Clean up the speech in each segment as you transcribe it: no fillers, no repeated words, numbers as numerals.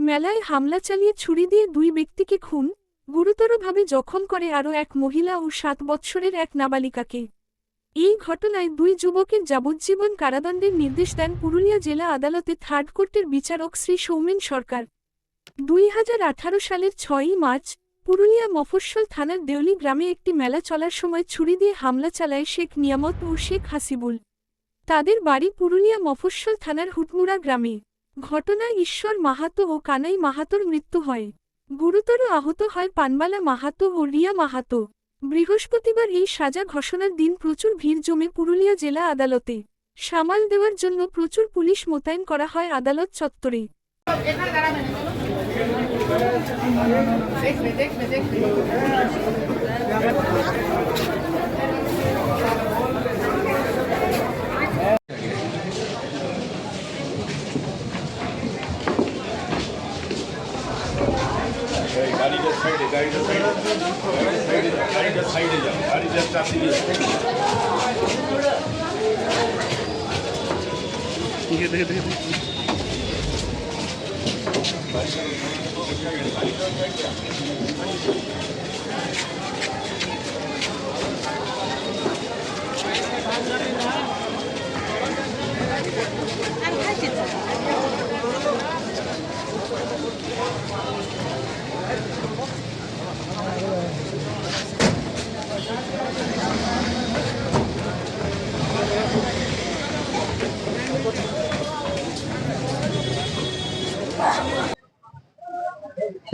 মেলায় হামলা চালিয়ে ছুরি দিয়ে 2 ব্যক্তিকে খুন, গুরুতরভাবে জখম করে আরও এক মহিলা ও 7 বৎসরের এক নাবালিকাকে। এই ঘটনায় 2 যুবকের যাবজ্জীবন কারাদণ্ডের নির্দেশ দেন পুরুলিয়া জেলা আদালতে থার্ড কোর্টের বিচারক শ্রী সৌমেন সরকার। 2018 সালের 6ই মার্চ পুরুলিয়া মফস্বল থানার দেউলি গ্রামে একটি মেলা চলার সময় ছুরি দিয়ে হামলা চালায় শেখ নিয়ামত ও শেখ হাসিবুল। তাদের বাড়ি পুরুলিয়া মফস্বল থানার হুটমুড়া গ্রামে। ঘটনায় ঈশ্বর মাহাতো ও কানাই মাহাতোর মৃত্যু হয়। গুরুতর আহত হয় পানবালা মাহাতো ও রিয়া মাহাতো। বৃহস্পতিবার এই সাজা ঘোষণার দিন প্রচুর ভিড় জমে পুরুলিয়া জেলা আদালতে। সামাল দেওয়ার জন্য প্রচুর পুলিশ মোতায়েন করা হয় আদালত চত্বরে।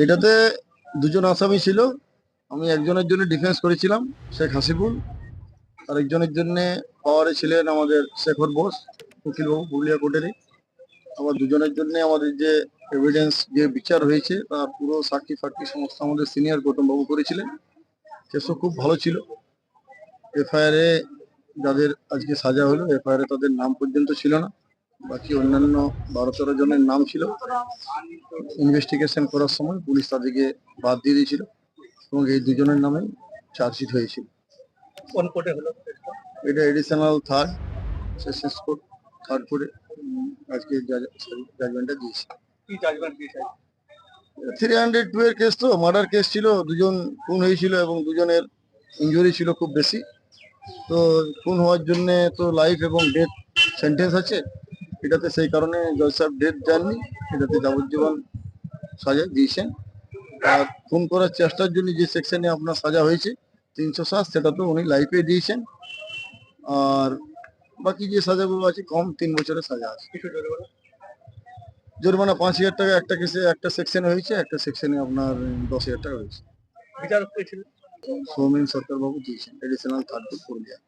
এটাতে দুজন আসামি ছিল। আমি একজনের জন্য ডিফেন্স করেছিলাম, শেখ হাসিবুল। আরেকজনের জন্য পাওয়ারে ছিলেন আমাদের শেখর বোস, উকিলবাবু, পুরুলিয়া কোর্টেরই। আবার দুজনের জন্য আমাদের যে এভিডেন্স যে বিচার হয়েছে তার পুরো সাক্ষী ফাক্ষী সমস্ত আমাদের সিনিয়র গৌতমবাবু করেছিলেন। কেসও খুব ভালো ছিল। এফআইআরে যাদের আজকে সাজা হলো, এফআইআরে তাদের নাম পর্যন্ত ছিল না, বাকি অন্যান্য 12-13 জনের নাম ছিল। ইনভেস্টিগেশন করার সময় পুলিশ তাদেরকে বাদ দিয়ে দিয়েছিল এবং এই দুজনের নামে চার্জশিট হয়েছিল। কোন কোর্টে হলো? এটা additional third sessions court, third কোর্টে আজকে জাজমেন্টটা দিয়েছে। কি জাজমেন্ট দিয়েছে? 302 এর কেস, তো মার্ডার কেস ছিল, দুজন খুন হয়েছিল এবং দুজনের ইনজুরি ছিল খুব বেশি। তো খুন হওয়ার জন্য তো লাইফ এবং ডেথ সেন্টেন্স আছে, এটাতে সেই কারণে জজ সাহেব ডেথ দেননি, এটাতে যাবজ্জীবন সাজা দিয়েছেন। আর খুন করার চেষ্টার জন্য যে সেকশনে আপনার সাজা হয়েছে 307, সেটা তো উনি লাইফে দিয়েছেন। আর বাকি যে সাজাগুলো আছে কম 3 বছরের সাজা আছে। জরিমানা 5,000 টাকা একটা কেসে, একটা সেকশনে হয়েছে, একটা সেকশনে আপনার 10,000 টাকা হয়েছে। বিচারক কে ছিল? সৌমেন সরকার বাবু দিয়েছেন, এডিশনাল থার্ড কোর্ট পুরুলিয়া।